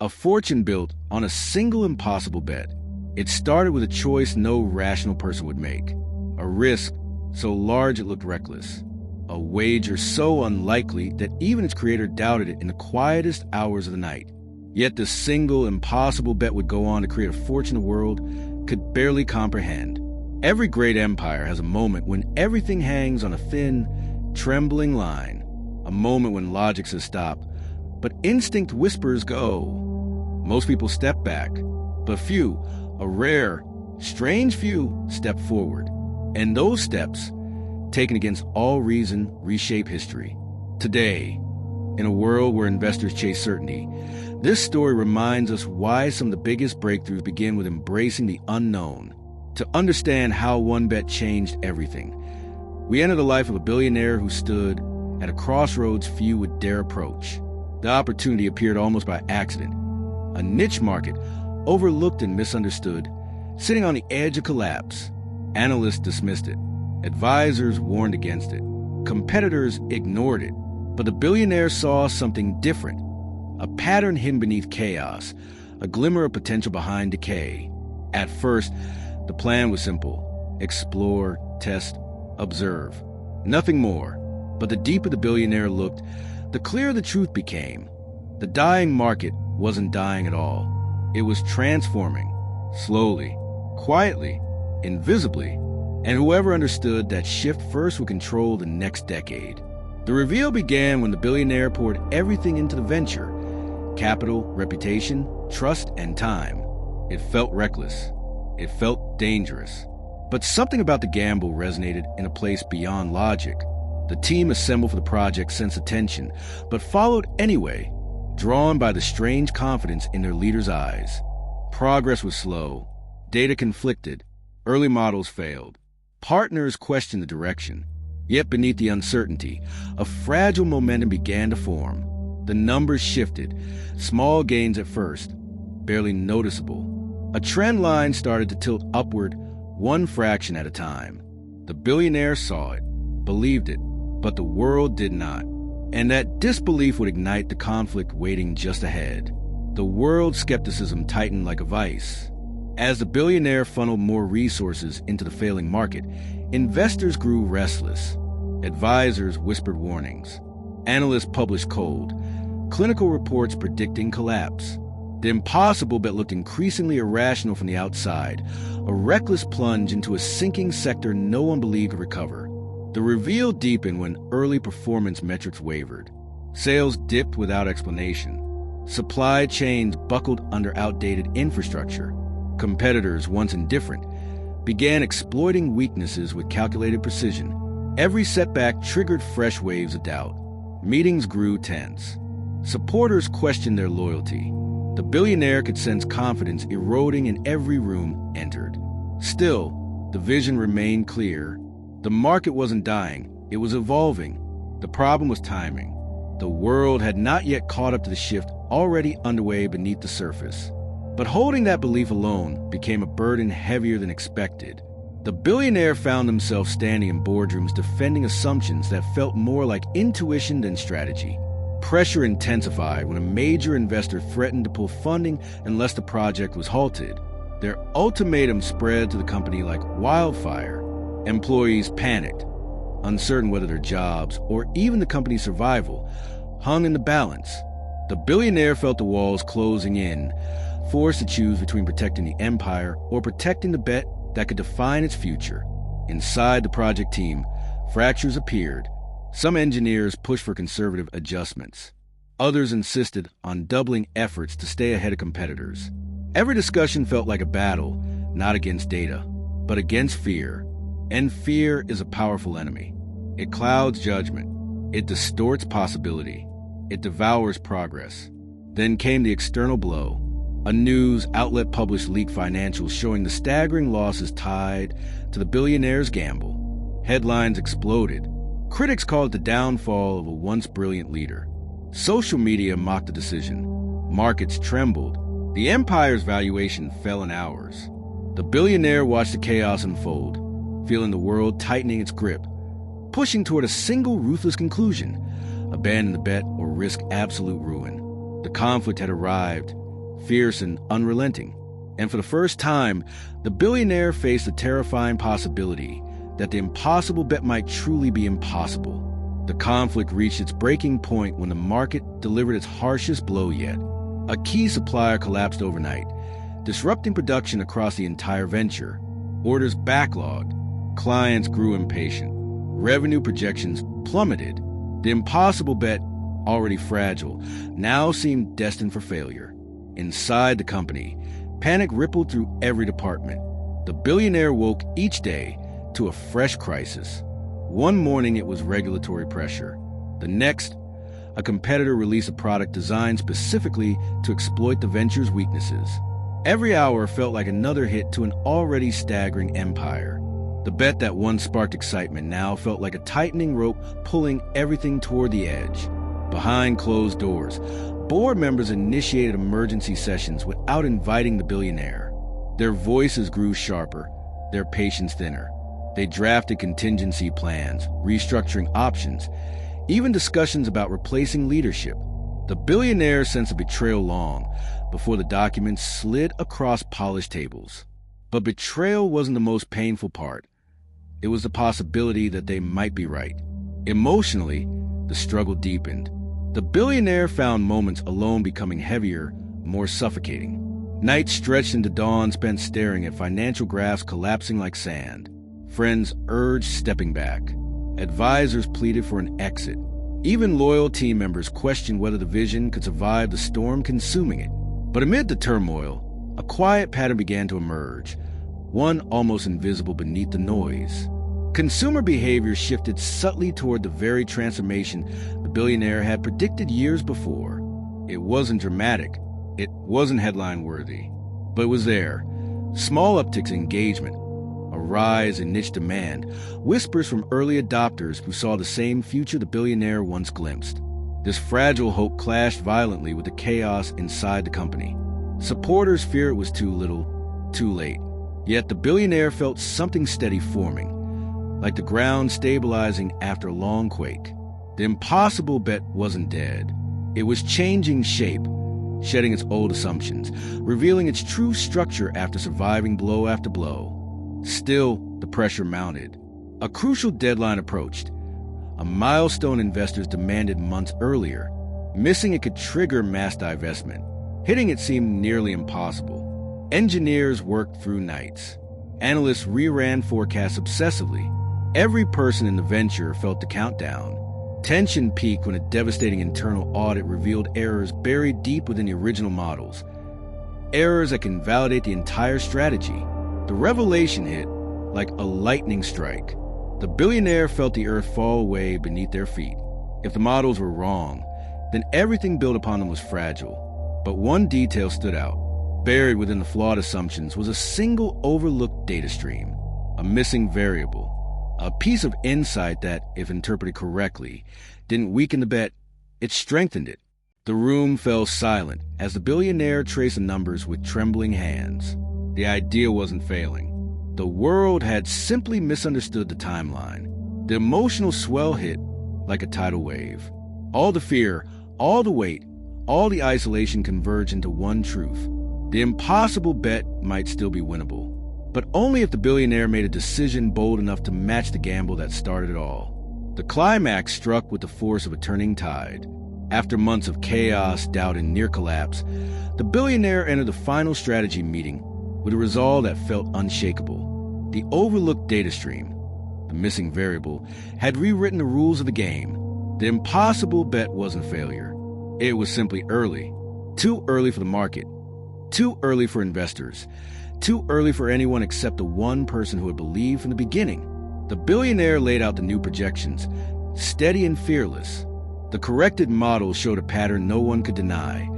A fortune built on a single impossible bet. It started with a choice no rational person would make. A risk so large it looked reckless. A wager so unlikely that even its creator doubted it in the quietest hours of the night. Yet the single impossible bet would go on to create a fortune the world could barely comprehend. Every great empire has a moment when everything hangs on a thin, trembling line. A moment when logic says stop, but instinct whispers go. Most people step back, but few, a rare, strange few, step forward. And those steps, taken against all reason, reshape history. Today, in a world where investors chase certainty, this story reminds us why some of the biggest breakthroughs begin with embracing the unknown. To understand how one bet changed everything, we enter the life of a billionaire who stood at a crossroads few would dare approach. The opportunity appeared almost by accident. A niche market, overlooked and misunderstood, sitting on the edge of collapse. Analysts dismissed it. Advisors warned against it. Competitors ignored it. But the billionaire saw something different. A pattern hidden beneath chaos, a glimmer of potential behind decay. At first, the plan was simple. Explore, test, observe. Nothing more. But the deeper the billionaire looked, the clearer the truth became. The dying market wasn't dying at all. It was transforming, slowly, quietly, invisibly, and whoever understood that shift first would control the next decade. The reveal began when the billionaire poured everything into the venture: capital, reputation, trust, and time. It felt reckless. It felt dangerous. But something about the gamble resonated in a place beyond logic. The team assembled for the project sensed attention, but followed anyway, drawn by the strange confidence in their leader's eyes. Progress was slow. Data conflicted. Early models failed. Partners questioned the direction. Yet beneath the uncertainty, a fragile momentum began to form. The numbers shifted, small gains at first, barely noticeable. A trend line started to tilt upward, one fraction at a time. The billionaire saw it, believed it, but the world did not. And that disbelief would ignite the conflict waiting just ahead. The world's skepticism tightened like a vice. As the billionaire funneled more resources into the failing market, investors grew restless. Advisors whispered warnings. Analysts published cold. Clinical reports predicting collapse. The impossible bet looked increasingly irrational from the outside, a reckless plunge into a sinking sector no one believed could recover. The reveal deepened when early performance metrics wavered. Sales dipped without explanation. Supply chains buckled under outdated infrastructure. Competitors, once indifferent, began exploiting weaknesses with calculated precision. Every setback triggered fresh waves of doubt. Meetings grew tense. Supporters questioned their loyalty. The billionaire could sense confidence eroding in every room entered. Still, the vision remained clear. The market wasn't dying, it was evolving. The problem was timing. The world had not yet caught up to the shift already underway beneath the surface. But holding that belief alone became a burden heavier than expected. The billionaire found himself standing in boardrooms defending assumptions that felt more like intuition than strategy. Pressure intensified when a major investor threatened to pull funding unless the project was halted. Their ultimatum spread to the company like wildfire. Employees panicked, uncertain whether their jobs or even the company's survival hung in the balance. The billionaire felt the walls closing in, forced to choose between protecting the empire or protecting the bet that could define its future. Inside the project team, fractures appeared. Some engineers pushed for conservative adjustments. Others insisted on doubling efforts to stay ahead of competitors. Every discussion felt like a battle, not against data, but against fear. And fear is a powerful enemy. It clouds judgment. It distorts possibility. It devours progress. Then came the external blow. A news outlet published leaked financials showing the staggering losses tied to the billionaire's gamble. Headlines exploded. Critics called it the downfall of a once brilliant leader. Social media mocked the decision. Markets trembled. The empire's valuation fell in hours. The billionaire watched the chaos unfold, feeling the world tightening its grip, pushing toward a single ruthless conclusion: abandon the bet or risk absolute ruin. The conflict had arrived, fierce and unrelenting. And for the first time, the billionaire faced the terrifying possibility that the impossible bet might truly be impossible. The conflict reached its breaking point when the market delivered its harshest blow yet. A key supplier collapsed overnight, disrupting production across the entire venture. Orders backlogged. Clients grew impatient. Revenue projections plummeted. The impossible bet, already fragile, now seemed destined for failure. Inside the company, panic rippled through every department. The billionaire woke each day to a fresh crisis. One morning it was regulatory pressure. The next, a competitor released a product designed specifically to exploit the venture's weaknesses. Every hour felt like another hit to an already staggering empire. The bet that once sparked excitement now felt like a tightening rope pulling everything toward the edge. Behind closed doors, board members initiated emergency sessions without inviting the billionaire. Their voices grew sharper, their patience thinner. They drafted contingency plans, restructuring options, even discussions about replacing leadership. The billionaire sensed a betrayal long before the documents slid across polished tables. But betrayal wasn't the most painful part. It was the possibility that they might be right. Emotionally, the struggle deepened. The billionaire found moments alone becoming heavier, more suffocating. Nights stretched into dawn spent staring at financial graphs collapsing like sand. Friends urged stepping back. Advisors pleaded for an exit. Even loyal team members questioned whether the vision could survive the storm consuming it. But amid the turmoil, a quiet pattern began to emerge, one almost invisible beneath the noise. Consumer behavior shifted subtly toward the very transformation the billionaire had predicted years before. It wasn't dramatic, it wasn't headline-worthy, but it was there. Small upticks in engagement, a rise in niche demand, whispers from early adopters who saw the same future the billionaire once glimpsed. This fragile hope clashed violently with the chaos inside the company. Supporters feared it was too little, too late. Yet the billionaire felt something steady forming, like the ground stabilizing after a long quake. The impossible bet wasn't dead. It was changing shape, shedding its old assumptions, revealing its true structure after surviving blow after blow. Still, the pressure mounted. A crucial deadline approached, a milestone investors demanded months earlier. Missing it could trigger mass divestment. Hitting it seemed nearly impossible. Engineers worked through nights. Analysts reran forecasts obsessively. Every person in the venture felt the countdown. Tension peaked when a devastating internal audit revealed errors buried deep within the original models. Errors that can validate the entire strategy. The revelation hit like a lightning strike. The billionaire felt the earth fall away beneath their feet. If the models were wrong, then everything built upon them was fragile. But one detail stood out. Buried within the flawed assumptions was a single overlooked data stream, a missing variable, a piece of insight that, if interpreted correctly, didn't weaken the bet, it strengthened it. The room fell silent as the billionaire traced the numbers with trembling hands. The idea wasn't failing. The world had simply misunderstood the timeline. The emotional swell hit like a tidal wave. All the fear, all the weight, all the isolation converged into one truth. The impossible bet might still be winnable, but only if the billionaire made a decision bold enough to match the gamble that started it all. The climax struck with the force of a turning tide. After months of chaos, doubt, and near collapse, the billionaire entered the final strategy meeting with a resolve that felt unshakable. The overlooked data stream, the missing variable, had rewritten the rules of the game. The impossible bet wasn't failure. It was simply early. Too early for the market. Too early for investors. Too early for anyone except the one person who had believed from the beginning. The billionaire laid out the new projections, steady and fearless. The corrected model showed a pattern no one could deny.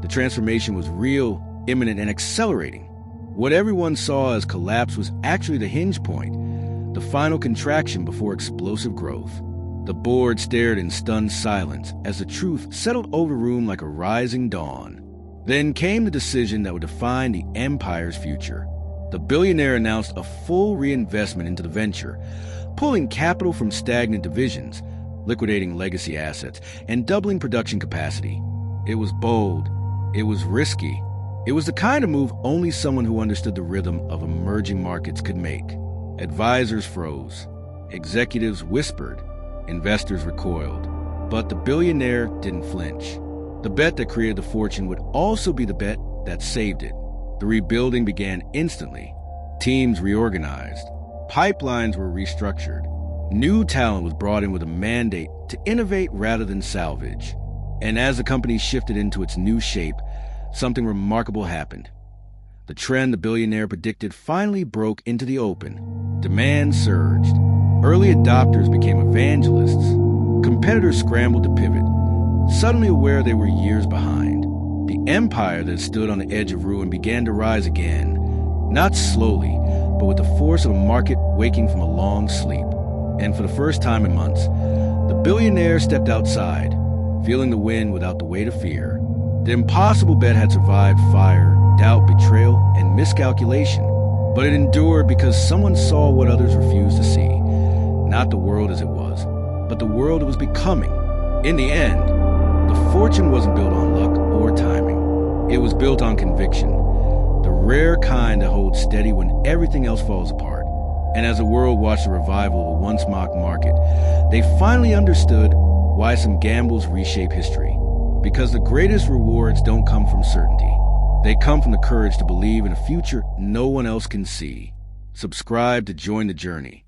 The transformation was real, imminent, and accelerating. What everyone saw as collapse was actually the hinge point, the final contraction before explosive growth. The board stared in stunned silence as the truth settled over the room like a rising dawn. Then came the decision that would define the empire's future. The billionaire announced a full reinvestment into the venture, pulling capital from stagnant divisions, liquidating legacy assets, and doubling production capacity. It was bold. It was risky. It was the kind of move only someone who understood the rhythm of emerging markets could make. Advisors froze. Executives whispered. Investors recoiled. But the billionaire didn't flinch. The bet that created the fortune would also be the bet that saved it. The rebuilding began instantly. Teams reorganized. Pipelines were restructured. New talent was brought in with a mandate to innovate rather than salvage. And as the company shifted into its new shape, something remarkable happened. The trend the billionaire predicted finally broke into the open. Demand surged. Early adopters became evangelists. Competitors scrambled to pivot, suddenly aware they were years behind. The empire that stood on the edge of ruin began to rise again, not slowly, but with the force of a market waking from a long sleep. And for the first time in months, the billionaire stepped outside, feeling the wind without the weight of fear. The impossible bet had survived fire, doubt, betrayal, and miscalculation. But it endured because someone saw what others refused to see. Not the world as it was, but the world it was becoming. In the end, the fortune wasn't built on luck or timing. It was built on conviction, the rare kind that holds steady when everything else falls apart. And as the world watched the revival of a once-mocked market, they finally understood why some gambles reshape history. Because the greatest rewards don't come from certainty. They come from the courage to believe in a future no one else can see. Subscribe to join the journey.